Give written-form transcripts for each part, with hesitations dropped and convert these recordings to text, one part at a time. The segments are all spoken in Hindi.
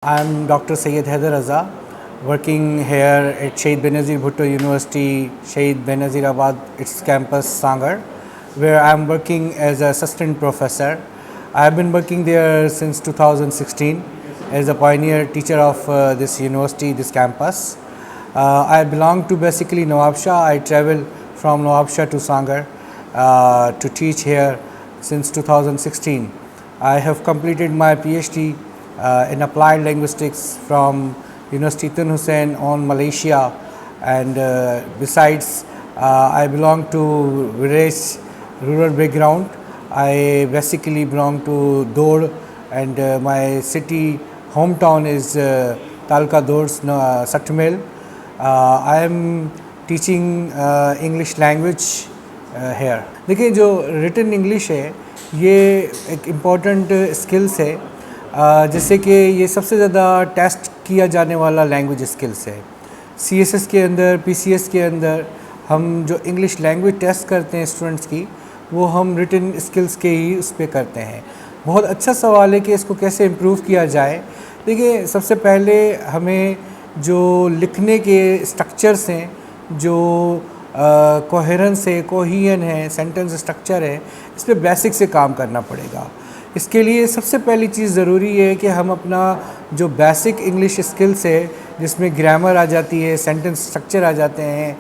I'm Dr. Syed Haider Raza, working here at Shahid Benazir Bhutto University, Shahid Benazirabad, its campus Sangar, where I'm working as a assistant professor. I've been working there since 2016 as a pioneer teacher of this university, this campus. I belong to basically Nawabshah. I travel from Nawabshah to Sangar to teach here since 2016. I have completed my PhD in applied linguistics from University Tun Hussein on Malaysia, and besides I belong to village rural background. I basically belong to Dod, and my city hometown is Talka Dod, Satmel. I am teaching English language here. देखिए जो रिटन इंग्लिश है ये एक इम्पॉर्टेंट स्किल्स है, जैसे कि ये सबसे ज़्यादा टेस्ट किया जाने वाला लैंग्वेज स्किल्स है। CSS के अंदर, PCS के अंदर हम जो इंग्लिश लैंग्वेज टेस्ट करते हैं स्टूडेंट्स की, वो हम रिटन स्किल्स के ही उस पर करते हैं। बहुत अच्छा सवाल है कि इसको कैसे इम्प्रूव किया जाए। देखिए सबसे पहले हमें जो लिखने के स्ट्रक्चर्स हैं, जो कोहेरेंस है, कोहियन है, सेंटेंस स्ट्रक्चर है, इस पर बेसिक से काम करना पड़ेगा। इसके लिए सबसे पहली चीज़ ज़रूरी है कि हम अपना जो बेसिक इंग्लिश स्किल्स है, जिसमें ग्रामर आ जाती है, सेंटेंस स्ट्रक्चर आ जाते हैं,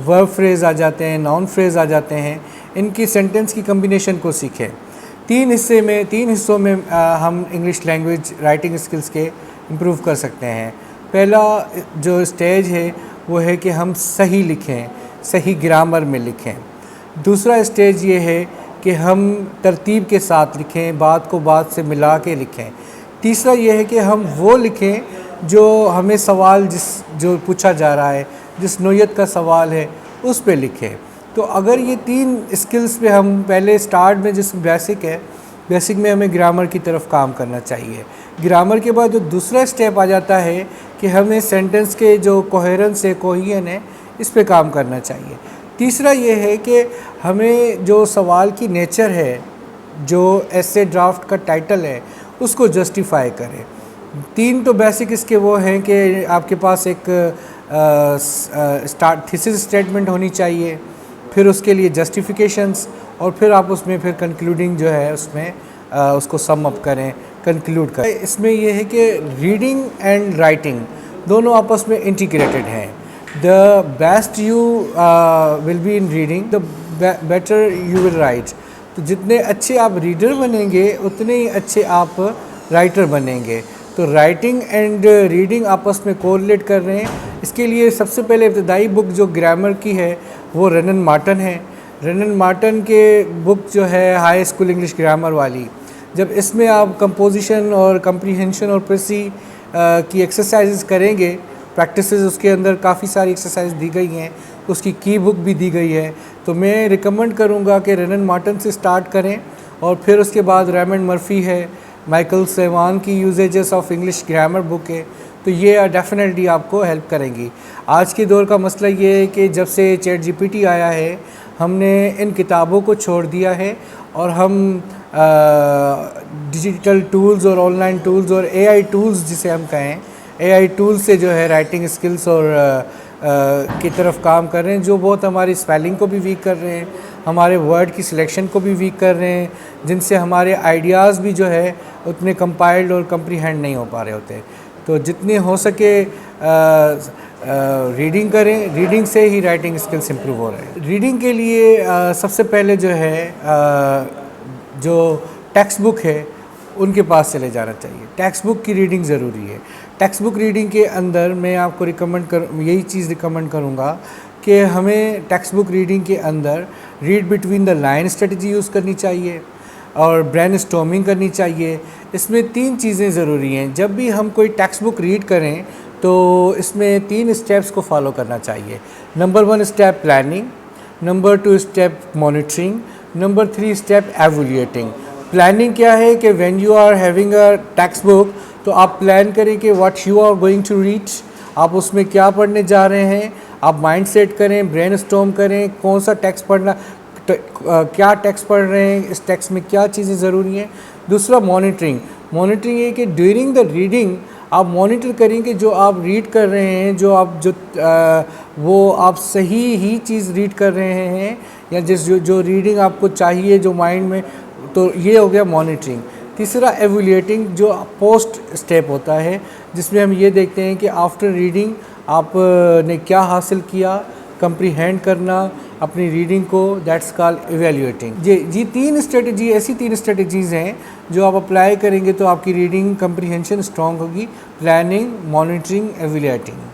वर्ब फ्रेज़ आ जाते हैं, नाउन फ्रेज़ आ जाते हैं, इनकी सेंटेंस की कम्बिनेशन को सीखें। तीन हिस्सों में हम इंग्लिश लैंग्वेज राइटिंग स्किल्स के इम्प्रूव कर सकते हैं। पहला जो स्टेज है वो है कि हम सही लिखें, सही ग्रामर में लिखें। दूसरा स्टेज ये है कि हम तरतीब के साथ लिखें, बात को बात से मिला के लिखें। तीसरा ये है कि हम वो लिखें जो हमें सवाल जो पूछा जा रहा है, जिस नोयत का सवाल है, उस पे लिखें। तो अगर ये तीन स्किल्स पे हम पहले स्टार्ट में जिस बेसिक है, बेसिक में हमें ग्रामर की तरफ काम करना चाहिए। ग्रामर के बाद जो दूसरा स्टेप आ जाता है कि हमें सेंटेंस के जो कोहेरेंस है, कोहियन है, इस पे काम करना चाहिए। तीसरा ये है कि हमें जो सवाल की नेचर है, जो ऐसे ड्राफ्ट का टाइटल है, उसको जस्टिफाई करें। तीन तो बेसिक इसके वो हैं कि आपके पास एक थीसिस स्टेटमेंट होनी चाहिए, फिर उसके लिए जस्टिफिकेशंस, और फिर आप उसमें फिर कंक्लूडिंग जो है उसमें उसको सम अप करें, कंक्लूड करें। इसमें यह है कि रीडिंग एंड राइटिंग दोनों आपस में इंटीग्रेटेड हैं। The best you will be in reading, the better you will write. तो जितने अच्छे आप रीडर बनेंगे उतने ही अच्छे आप राइटर बनेंगे। तो राइटिंग एंड रीडिंग आपस में कोरिलेट कर रहे हैं। इसके लिए सबसे पहले इब्तदाई बुक जो ग्रामर की है वो रनन मार्टन है। रनन मार्टन के बुक जो है हाई स्कूल इंग्लिश ग्रामर वाली, जब इसमें आप कंपोजिशन और कंप्रीहेंशन और प्रेसी की एक्सरसाइजेस करेंगे, प्रैक्टिसेस उसके अंदर काफ़ी सारी एक्सरसाइज दी गई हैं, उसकी की बुक भी दी गई है। तो मैं रिकमेंड करूँगा कि रनन मार्टन से स्टार्ट करें, और फिर उसके बाद रेमंड मर्फी है, माइकल सेवान की usages of English grammar book है। तो ये डेफिनेटली आपको हेल्प करेंगी। आज के दौर का मसला ये है कि जब से ChatGPT आया है, हमने इन किताबों को छोड़ दिया है और हम डिजिटल टूल्स और ऑनलाइन टूल्स और AI टूल्स जिसे हम कहें, AI टूल से जो है राइटिंग स्किल्स और की तरफ काम कर रहे हैं, जो बहुत हमारी स्पेलिंग को भी वीक कर रहे हैं, हमारे वर्ड की सिलेक्शन को भी वीक कर रहे हैं, जिनसे हमारे आइडियाज़ भी जो है उतने कंपाइल्ड और कंप्रीहेंड नहीं हो पा रहे होते। तो जितने हो सके रीडिंग करें, रीडिंग से ही राइटिंग स्किल्स इम्प्रूव हो रहे हैं। रीडिंग के लिए सबसे पहले जो है जो टेक्स्ट बुक है उनके पास चले जाना चाहिए। टेक्स्ट बुक की रीडिंग ज़रूरी है। टेक्स्ट बुक रीडिंग के अंदर मैं आपको यही चीज़ रिकमेंड करूँगा कि हमें टेक्स्ट बुक रीडिंग के अंदर read between the line strategy use करनी चाहिए और ब्रेनस्टॉर्मिंग करनी चाहिए। इसमें तीन चीज़ें ज़रूरी हैं। जब भी हम कोई टेक्स्ट बुक रीड करें तो इसमें तीन स्टेप्स को फॉलो करना चाहिए। Number 1 step planning, number 2 step monitoring, number 3 step evaluating. Planning क्या है कि when you are having a text book, तो आप प्लान करें कि what you are going to read, आप उसमें क्या पढ़ने जा रहे हैं। आप माइंड सेट करें, ब्रेनस्टॉर्म करें, कौन सा टेक्स्ट पढ़ना, क्या टेक्स्ट पढ़ रहे हैं, इस टेक्स्ट में क्या चीज़ें ज़रूरी हैं। दूसरा मॉनिटरिंग ये कि ड्यूरिंग द रीडिंग आप मॉनिटर करेंगे जो आप रीड कर रहे हैं, वो आप सही ही चीज़ रीड कर रहे हैं या जो रीडिंग आपको चाहिए जो माइंड में, तो ये हो गया मॉनिटरिंग। तीसरा एवुलेटिंग, जो पोस्ट स्टेप होता है, जिसमें हम ये देखते हैं कि आफ्टर रीडिंग आपने क्या हासिल किया, कंप्रीहेंड करना अपनी रीडिंग को, दैट्स कॉल्ड इवैल्यूएटिंग। जी ऐसी तीन स्ट्रेटजीज़ हैं जो आप अप्लाई करेंगे तो आपकी रीडिंग कंप्रीहेंशन स्ट्रॉन्ग होगी: प्लानिंग, मॉनिटरिंग, एवुलेटिंग।